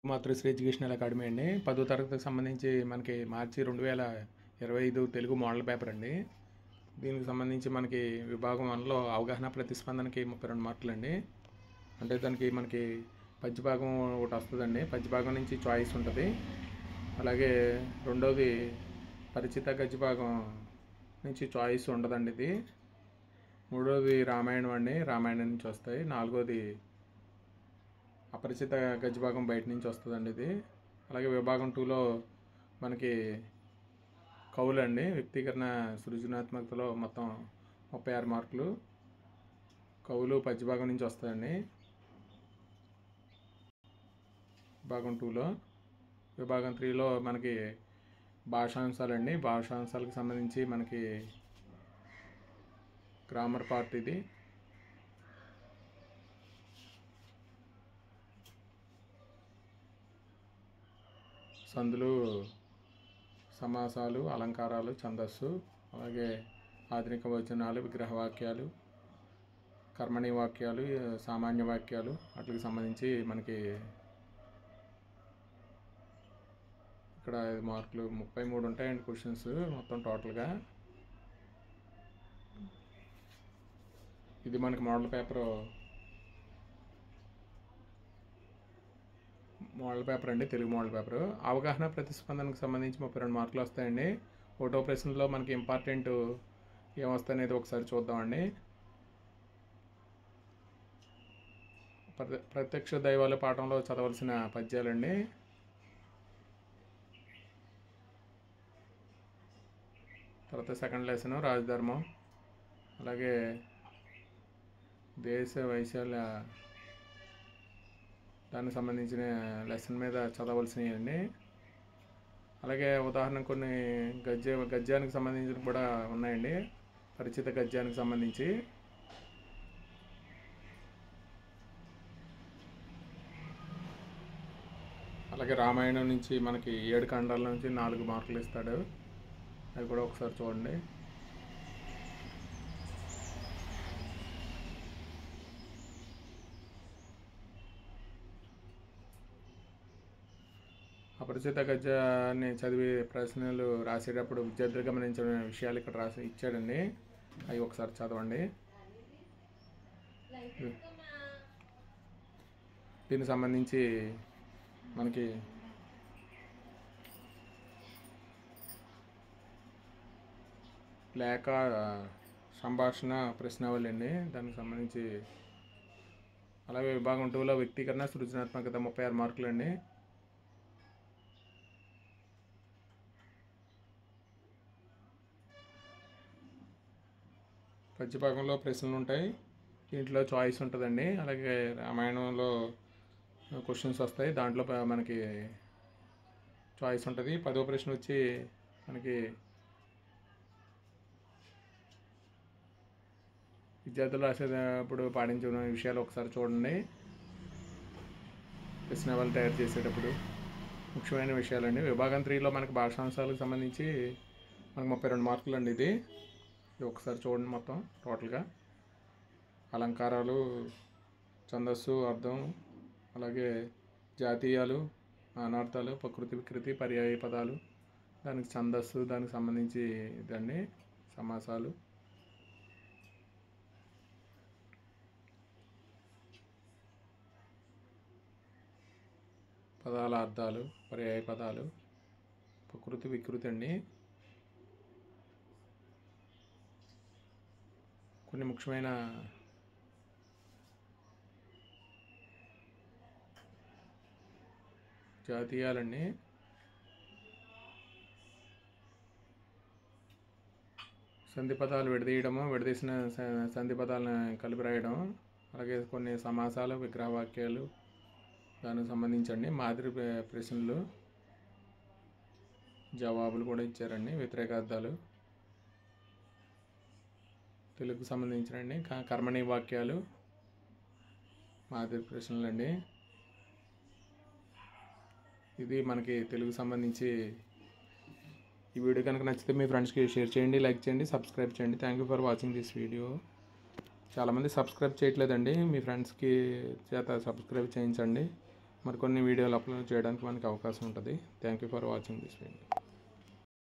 మాతృశ్రీ educational academy అండి. 10వ తరగతికి సంబంధించి మనకి మార్చి 2025 తెలుగు మోడల్ పేపర్ అండి. దీనికి సంబంధించి మనకి విభాగం 1లో అవగాహన ప్రతిస్పందనకి 32 మార్కులండి. అంటే దానికి మనకి పద్య భాగం ఒకటి వస్తుందండి. పద్య భాగం నుంచి చాయిస్ ఉంటుంది. అలాగే రెండోది పరిచిత గద్య భాగం నుంచి చాయిస్ ఉండదండి. ఇది మూడోది రామాయణం అండి, రామాయణం నుంచి వస్తాయి. నాలుగోది అపరిచిత గద్య భాగం బయట నుంచి వస్తుందండి ఇది. అలాగే విభాగం 2లో మనకి కవులు అండి, వ్యక్తీకరణ సృజనాత్మకతలో మొత్తం 36 మార్కులు కవులు పద్య భాగం నుంచి వస్తాయండి విభాగం 2లో. విభాగం 3లో మనకి భాషాంశాలండి. భాషాంశాలకు సంబంధించి మనకి గ్రామర్ పార్ట్ ఇది. సందులు, సమాసాలు, అలంకారాలు, ఛందస్సు, అలాగే ఆధునిక వచనాలు, విగ్రహవాక్యాలు, కర్మణి వాక్యాలు, సామాన్య వాక్యాలు వాటికి సంబంధించి మనకి ఇక్కడ 5 మార్కులు 33 ఉంటాయండి క్వశ్చన్స్ మొత్తం టోటల్గా. ఇది మనకి మోడల్ పేపర్ అండి, తెలుగు మోడల్ పేపరు. అవగాహన ప్రతిస్పందనకు సంబంధించి 32 మార్కులు వస్తాయండి. ఒకటో ప్రశ్నలో మనకి ఇంపార్టెంట్ ఏమొస్తాయి అనేది ఒకసారి చూద్దామండి. ప్రత్యక్ష దైవాల పాఠంలో చదవలసిన పద్యాలండి. తర్వాత సెకండ్ లెసన్ రాజధర్మం, అలాగే దేశ వైశాల్య దానికి సంబంధించిన లెసన్ మీద చదవలసినవి అండి. అలాగే ఉదాహరణ కొన్ని గద్యానికి సంబంధించిన కూడా ఉన్నాయండి, పరిచిత గద్యానికి సంబంధించి. అలాగే రామాయణం నుంచి మనకి 7 ఖండాల నుంచి 4 మార్కులు ఇస్తాడు, అవి కూడా ఒకసారి చూడండి. అపరిచిత గద్యాన్ని చదివి ప్రశ్నలు రాసేటప్పుడు విద్యార్థులు గమనించిన విషయాలు ఇక్కడ ఇచ్చాడండి, అవి ఒకసారి చదవండి. దీనికి సంబంధించి మనకి లేఖ, సంభాషణ, ప్రశ్నావళి అండి దానికి సంబంధించి. అలాగే విభాగం 2లో వ్యక్తీకరణ సృజనాత్మకత 36 మార్కులు అండి. పద్య భాగంలో ప్రశ్నలు ఉంటాయి, దీంట్లో చాయిస్ ఉంటుందండి. అలాగే రామాయణంలో క్వశ్చన్స్ వస్తాయి, దాంట్లో మనకి చాయిస్ ఉంటుంది. 10వ ప్రశ్న వచ్చి మనకి విద్యార్థులు రాసేటప్పుడు పాటించిన విషయాలు ఒకసారి చూడండి. ప్రశ్నావళి తయారు చేసేటప్పుడు ముఖ్యమైన విషయాలండి. విభాగం 3లో మనకి భాషాంశాలకు సంబంధించి మనకు 32 మార్కులు అండి. ఇది ఒకసారి చూడండి మొత్తం టోటల్గా. అలంకారాలు, ఛందస్సు, అర్థం, అలాగే జాతీయాలు, అనార్థాలు, ప్రకృతి వికృతి, పర్యాయ పదాలు, దానికి ఛందస్సు, దానికి సంబంధించి ఇదండి సమాసాలు, పదాల అర్థాలు, పర్యాయ పదాలు, ప్రకృతి వికృతి అండి. కొన్ని ముఖ్యమైన జాతీయాలండి. సంధి పదాలు విడదీయడము, విడదీసిన సంధి పదాలను కలిపి రాయడం, అలాగే కొన్ని సమాసాలు, విగ్రహవాక్యాలు దానికి సంబంధించండి. మాదిరి ప్రశ్నలు, జవాబులు కూడా ఇచ్చారండి. వ్యతిరేకార్థాలు తెలుగుకు సంబంధించినండి. కర్మణి వాక్యాలు, మాదిరి ప్రశ్నలు అండి. ఇది మనకి తెలుగు సంబంధించి. ఈ వీడియో కనుక నచ్చితే మీ ఫ్రెండ్స్కి షేర్ చేయండి, లైక్ చేయండి, సబ్స్క్రైబ్ చేయండి. Thank you for watching this video. చాలామంది సబ్స్క్రైబ్ చేయట్లేదండి, మీ ఫ్రెండ్స్కి చేత సబ్స్క్రైబ్ చేయించండి. మరికొన్ని వీడియోలు అప్లోడ్ చేయడానికి మనకి అవకాశం ఉంటుంది. Thank you for watching this video.